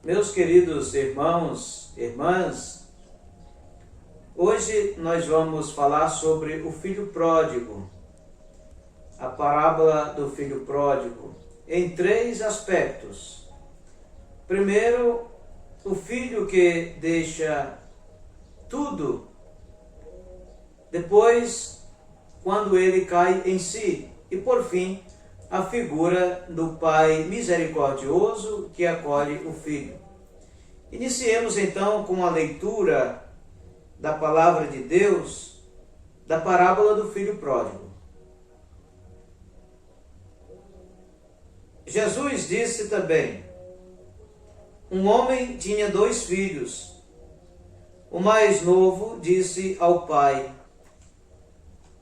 Meus queridos irmãos, irmãs, hoje nós vamos falar sobre o filho pródigo, a parábola do filho pródigo, em três aspectos. Primeiro, o filho que deixa tudo. Depois, quando ele cai em si. E por fim, a figura do pai misericordioso que acolhe o filho. Iniciemos então com a leitura da palavra de Deus, da parábola do filho pródigo. Jesus disse também: um homem tinha 2 filhos. O mais novo disse ao pai: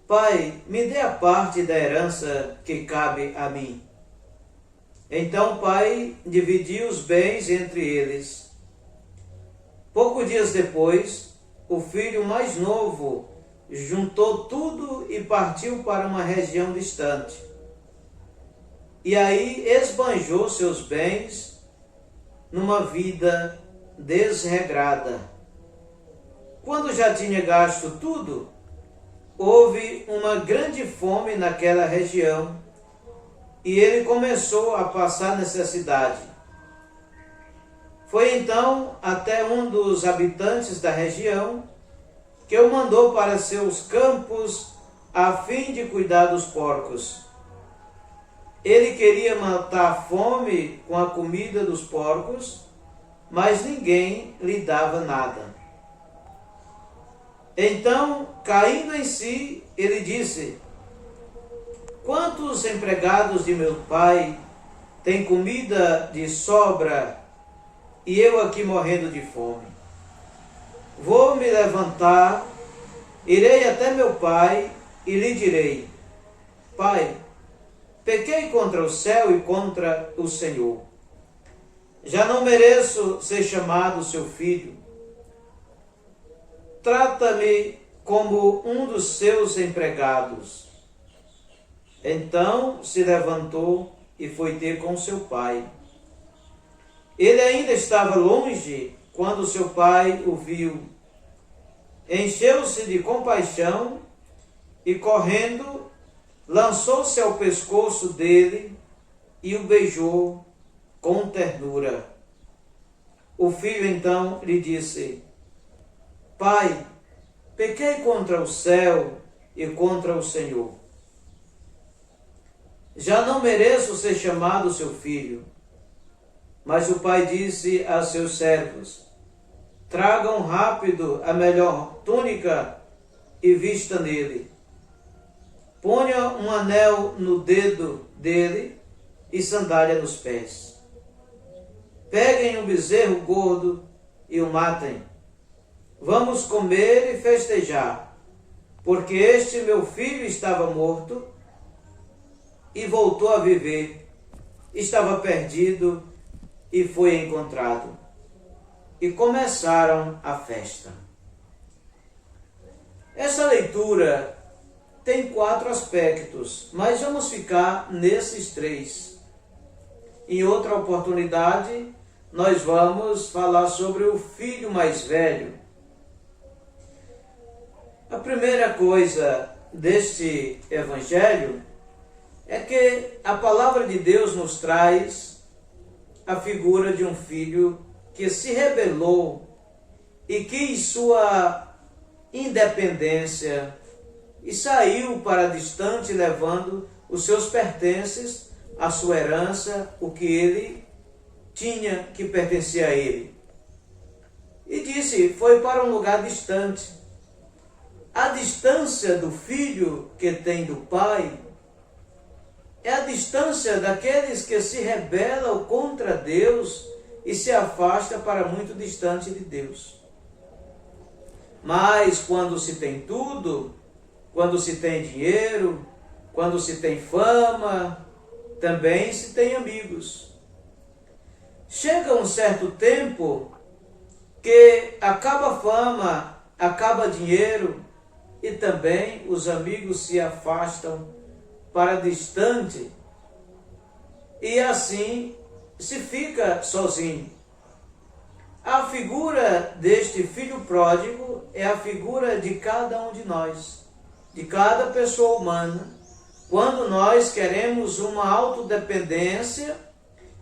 Pai, me dê a parte da herança que cabe a mim. Então o pai dividiu os bens entre eles. Poucos dias depois, o filho mais novo juntou tudo e partiu para uma região distante. E aí esbanjou seus bens numa vida desregrada. Quando já tinha gasto tudo, houve uma grande fome naquela região e ele começou a passar necessidade. Foi então até um dos habitantes da região que o mandou para seus campos a fim de cuidar dos porcos. Ele queria matar a fome com a comida dos porcos, mas ninguém lhe dava nada. Então, caindo em si, ele disse: quantos empregados de meu pai têm comida de sobra e eu aqui morrendo de fome? Vou me levantar, irei até meu pai e lhe direi: Pai, pequei contra o céu e contra o Senhor. Já não mereço ser chamado seu filho. Trata-me como um dos seus empregados. Então se levantou e foi ter com seu pai. Ele ainda estava longe quando seu pai o viu. Encheu-se de compaixão e, correndo, lançou-se ao pescoço dele e o beijou com ternura. O filho então lhe disse: Pai, pequei contra o céu e contra o Senhor. Já não mereço ser chamado seu filho. Mas o pai disse a seus servos: tragam rápido a melhor túnica e vista nele. Ponha um anel no dedo dele e sandália nos pés. Peguem um bezerro gordo e o matem. Vamos comer e festejar, porque este meu filho estava morto e voltou a viver, estava perdido e foi encontrado. E começaram a festa. Essa leitura tem 4 aspectos, mas vamos ficar nesses 3. Em outra oportunidade, nós vamos falar sobre o filho mais velho. A primeira coisa deste evangelho é que a palavra de Deus nos traz a figura de um filho que se rebelou e quis sua independência e saiu para distante levando os seus pertences, a sua herança, o que ele tinha que pertencia a ele. E disse, foi para um lugar distante. A distância do filho que tem do pai é a distância daqueles que se rebelam contra Deus e se afastam para muito distante de Deus. Mas quando se tem tudo, quando se tem dinheiro, quando se tem fama, também se tem amigos. Chega um certo tempo que acaba a fama, acaba dinheiro e também os amigos se afastam para distante e assim se fica sozinho. A figura deste filho pródigo é a figura de cada um de nós, de cada pessoa humana, quando nós queremos uma autodependência,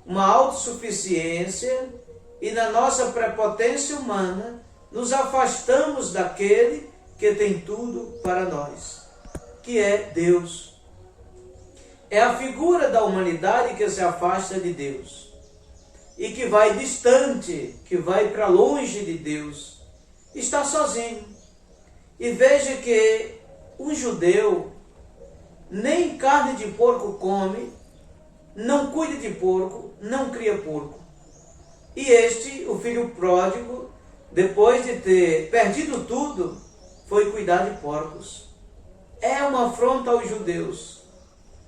uma autossuficiência e na nossa prepotência humana nos afastamos daquele que tem tudo para nós, que é Deus. É a figura da humanidade que se afasta de Deus e que vai distante, que vai para longe de Deus, está sozinho. E veja que um judeu nem carne de porco come, não cuida de porco, não cria porco. E este, o filho pródigo, depois de ter perdido tudo, foi cuidar de porcos. É uma afronta aos judeus.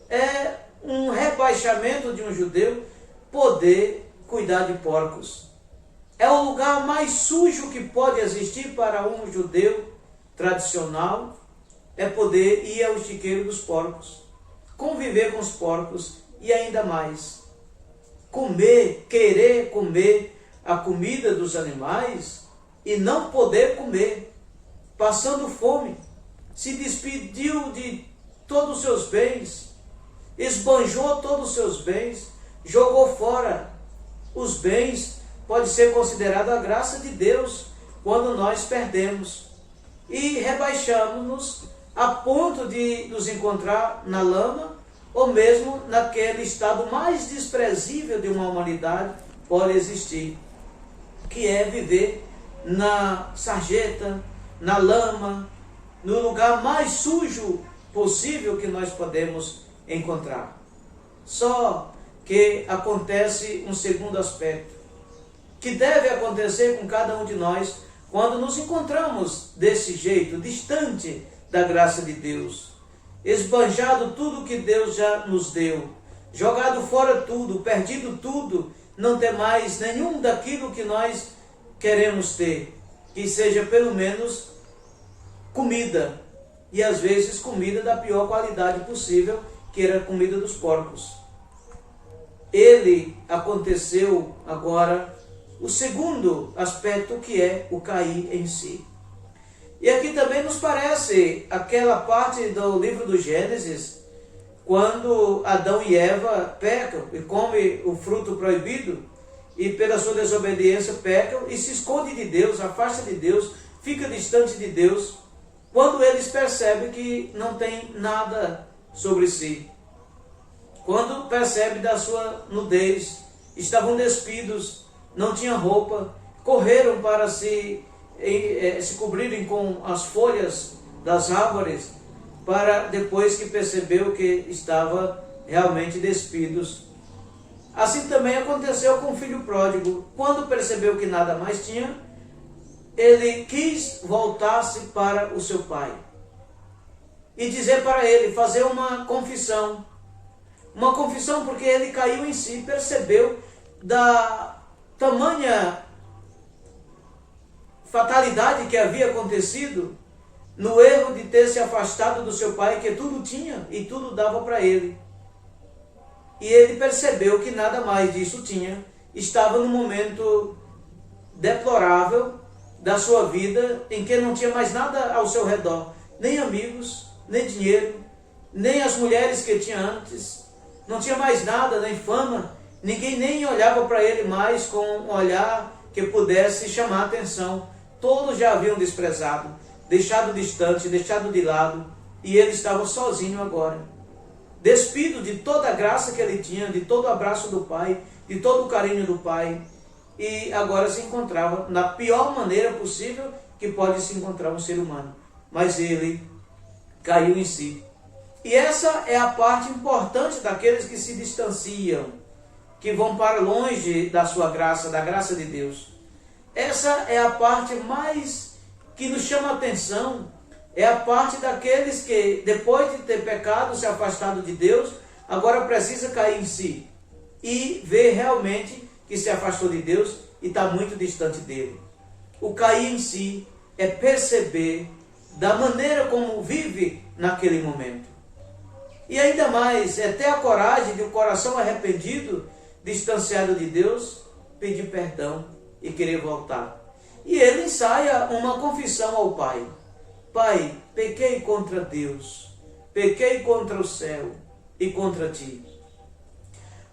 É um rebaixamento de um judeu poder cuidar de porcos. É o lugar mais sujo que pode existir para um judeu tradicional, é poder ir ao chiqueiro dos porcos, conviver com os porcos e ainda mais, comer, querer comer a comida dos animais e não poder comer, passando fome, se despediu de todos os seus bens, esbanjou todos os seus bens, jogou fora os bens. Pode ser considerado a graça de Deus quando nós perdemos e rebaixamos-nos a ponto de nos encontrar na lama ou mesmo naquele estado mais desprezível de uma humanidade pode existir, que é viver na sarjeta, na lama, no lugar mais sujo possível que nós podemos encontrar. Só que acontece um segundo aspecto, que deve acontecer com cada um de nós quando nos encontramos desse jeito, distante da graça de Deus, esbanjado tudo que Deus já nos deu, jogado fora tudo, perdido tudo, não ter mais nenhum daquilo que nós queremos ter, que seja pelo menos comida, e às vezes comida da pior qualidade possível, que era a comida dos porcos. Ele aconteceu agora o segundo aspecto, que é o cair em si. E aqui também nos parece aquela parte do livro do Gênesis, quando Adão e Eva pecam e comem o fruto proibido, e pela sua desobediência pecam e se esconde de Deus, afasta de Deus, fica distante de Deus, quando eles percebem que não tem nada sobre si. Quando percebem da sua nudez, estavam despidos, não tinham roupa, correram para se cobrirem com as folhas das árvores, para depois que percebeu que estava realmente despidos. Assim também aconteceu com o filho pródigo. Quando percebeu que nada mais tinha, ele quis voltar-se para o seu pai e dizer para ele, fazer uma confissão porque ele caiu em si, percebeu da tamanha fatalidade que havia acontecido no erro de ter se afastado do seu pai, que tudo tinha e tudo dava para ele. E ele percebeu que nada mais disso tinha, estava num momento deplorável da sua vida, em que não tinha mais nada ao seu redor, nem amigos, nem dinheiro, nem as mulheres que tinha antes, não tinha mais nada, nem fama, ninguém nem olhava para ele mais com um olhar que pudesse chamar a atenção. Todos já haviam desprezado, deixado distante, deixado de lado, e ele estava sozinho agora, despido de toda a graça que ele tinha, de todo o abraço do pai, de todo o carinho do pai, e agora se encontrava na pior maneira possível que pode se encontrar um ser humano. Mas ele caiu em si. E essa é a parte importante daqueles que se distanciam, que vão para longe da sua graça, da graça de Deus. Essa é a parte mais que nos chama a atenção, é a parte daqueles que, depois de ter pecado, se afastado de Deus, agora precisa cair em si e ver realmente que se afastou de Deus e está muito distante dele. O cair em si é perceber da maneira como vive naquele momento. E ainda mais, é ter a coragem de um coração arrependido, distanciado de Deus, pedir perdão e querer voltar. E ele ensaia uma confissão ao pai. Pai, pequei contra Deus, pequei contra o céu e contra ti.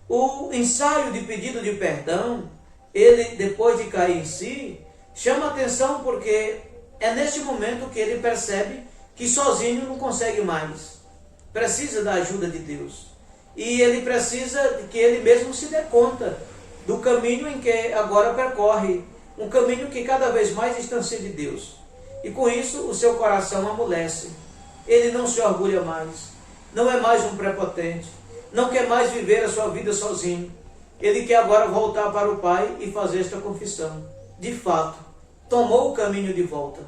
O ensaio de pedido de perdão, ele, depois de cair em si, chama atenção porque é neste momento que ele percebe que sozinho não consegue mais. Precisa da ajuda de Deus. E ele precisa que ele mesmo se dê conta do caminho em que agora percorre, um caminho que cada vez mais distancia de Deus. E com isso o seu coração amolece. Ele não se orgulha mais, não é mais um prepotente, não quer mais viver a sua vida sozinho. Ele quer agora voltar para o Pai e fazer esta confissão. De fato, tomou o caminho de volta.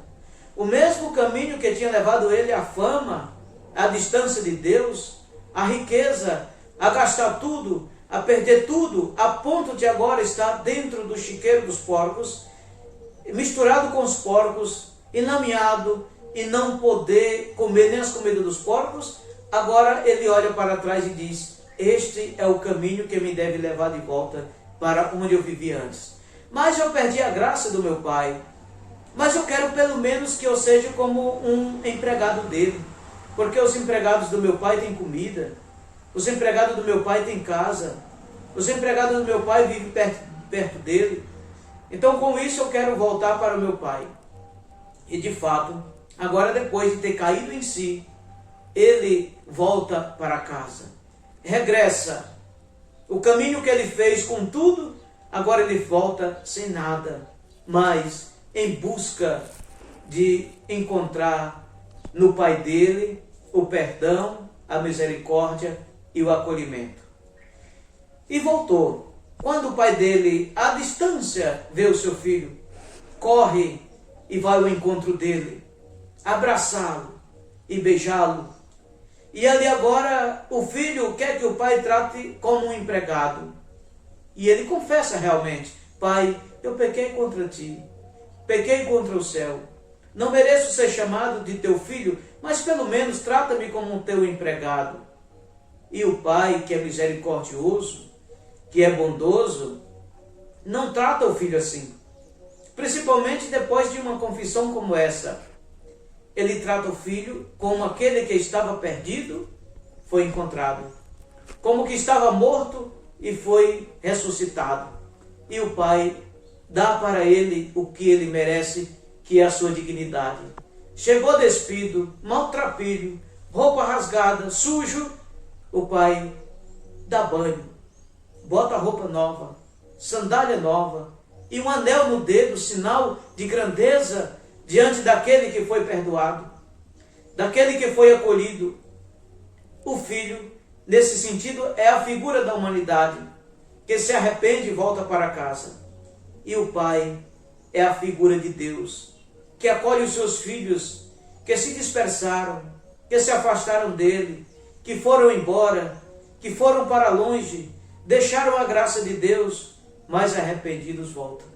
O mesmo caminho que tinha levado ele à fama, à distância de Deus, à riqueza, a gastar tudo, a perder tudo, a ponto de agora estar dentro do chiqueiro dos porcos, misturado com os porcos, enlameado e não poder comer nem as comidas dos porcos. Agora ele olha para trás e diz: este é o caminho que me deve levar de volta para onde eu vivia antes. Mas eu perdi a graça do meu pai. Mas eu quero pelo menos que eu seja como um empregado dele. Porque os empregados do meu pai têm comida. Os empregados do meu pai têm casa. Os empregados do meu pai vivem perto dele. Então com isso eu quero voltar para o meu pai. E de fato, agora depois de ter caído em si, ele volta para casa. Regressa. O caminho que ele fez com tudo, agora ele volta sem nada. Mas em busca de encontrar no pai dele o perdão, a misericórdia e o acolhimento. E voltou. Quando o pai dele, à distância, vê o seu filho, corre e vai ao encontro dele, abraçá-lo e beijá-lo. E ali agora o filho quer que o pai trate como um empregado. E ele confessa realmente: pai, eu pequei contra ti, pequei contra o céu. Não mereço ser chamado de teu filho, mas pelo menos trata-me como um teu empregado. E o pai, que é misericordioso, que é bondoso, não trata o filho assim. Principalmente depois de uma confissão como essa. Ele trata o filho como aquele que estava perdido, foi encontrado. Como que estava morto e foi ressuscitado. E o pai dá para ele o que ele merece, que é a sua dignidade. Chegou despido, maltrapilho, roupa rasgada, sujo. O pai dá banho, bota roupa nova, sandália nova e um anel no dedo, sinal de grandeza diante daquele que foi perdoado, daquele que foi acolhido. O filho, nesse sentido, é a figura da humanidade, que se arrepende e volta para casa. E o pai é a figura de Deus, que acolhe os seus filhos, que se dispersaram, que se afastaram dele, que foram embora, que foram para longe, deixaram a graça de Deus, mas arrependidos voltam.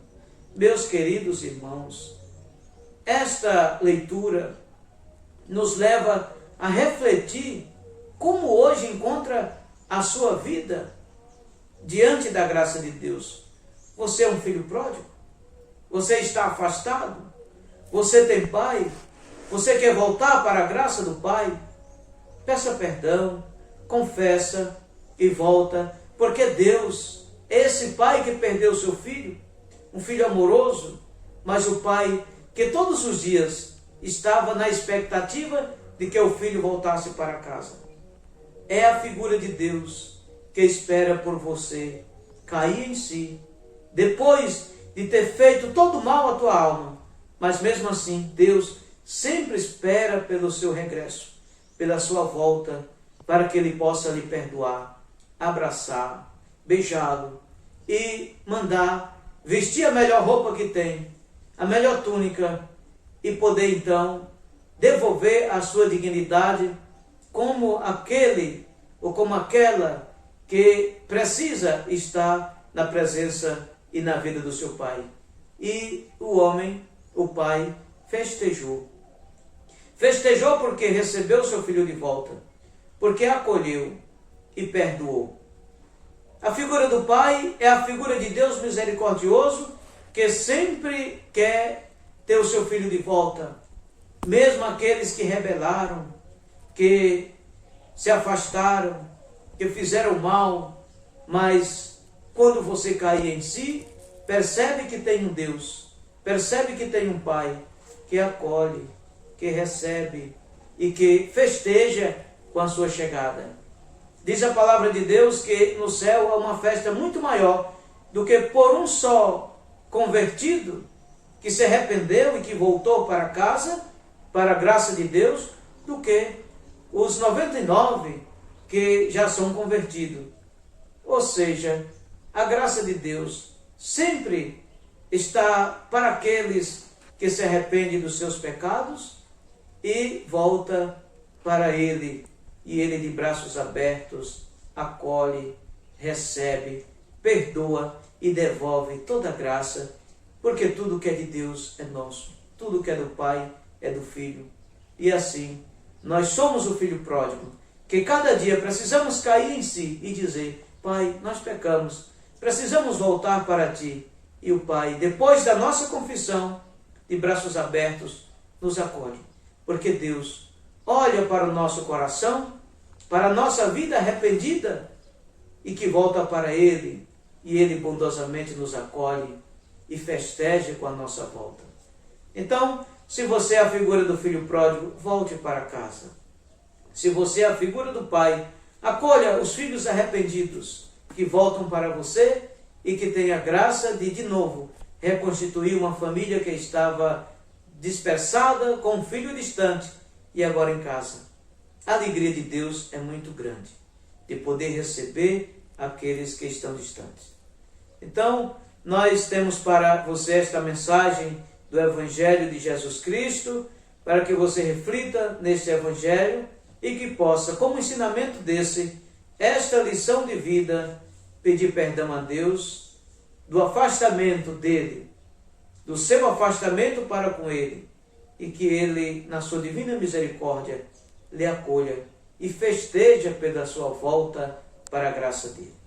Meus queridos irmãos, esta leitura nos leva a refletir como hoje encontra a sua vida diante da graça de Deus. Você é um filho pródigo? Você está afastado? Você tem pai? Você quer voltar para a graça do pai? Peça perdão, confessa e volta, porque Deus, esse pai que perdeu seu filho, um filho amoroso, mas o pai que todos os dias estava na expectativa de que o filho voltasse para casa. É a figura de Deus que espera por você cair em si, depois de ter feito todo mal à tua alma, mas mesmo assim Deus sempre espera pelo seu regresso, pela sua volta, para que Ele possa lhe perdoar, abraçar, beijá-lo e mandar vestir a melhor roupa que tem, a melhor túnica, e poder então devolver a sua dignidade como aquele ou como aquela que precisa estar na presença e na vida do seu pai. E o homem, o pai, festejou. Festejou porque recebeu seu filho de volta, porque acolheu e perdoou. A figura do pai é a figura de Deus misericordioso, que sempre quer ter o seu filho de volta, mesmo aqueles que rebelaram, que se afastaram, que fizeram mal, mas quando você cair em si, percebe que tem um Deus, percebe que tem um Pai que acolhe, que recebe e que festeja com a sua chegada. Diz a palavra de Deus que no céu há uma festa muito maior do que por um só convertido que se arrependeu e que voltou para casa, para a graça de Deus, do que os 99 que já são convertidos. Ou seja, a graça de Deus sempre está para aqueles que se arrependem dos seus pecados e volta para Ele. E Ele, de braços abertos, acolhe, recebe, perdoa e devolve toda a graça, porque tudo que é de Deus é nosso, tudo que é do Pai é do Filho. E assim, nós somos o filho pródigo, que cada dia precisamos cair em si e dizer: Pai, nós pecamos, precisamos voltar para Ti. E o Pai, depois da nossa confissão, de braços abertos, nos acolhe, porque Deus olha para o nosso coração, para a nossa vida arrependida e que volta para Ele, e Ele bondosamente nos acolhe e festeja com a nossa volta. Então, se você é a figura do filho pródigo, volte para casa. Se você é a figura do Pai, acolha os filhos arrependidos que voltam para você e que tenha a graça de novo, reconstituir uma família que estava dispersada, com um filho distante e agora em casa. A alegria de Deus é muito grande, de poder receber aqueles que estão distantes. Então, nós temos para você esta mensagem do Evangelho de Jesus Cristo, para que você reflita neste Evangelho e que possa, como ensinamento desse, esta lição de vida, pedir perdão a Deus do afastamento dele, do seu afastamento para com ele, e que ele, na sua divina misericórdia, lhe acolha e festeja pela sua volta para a graça dele.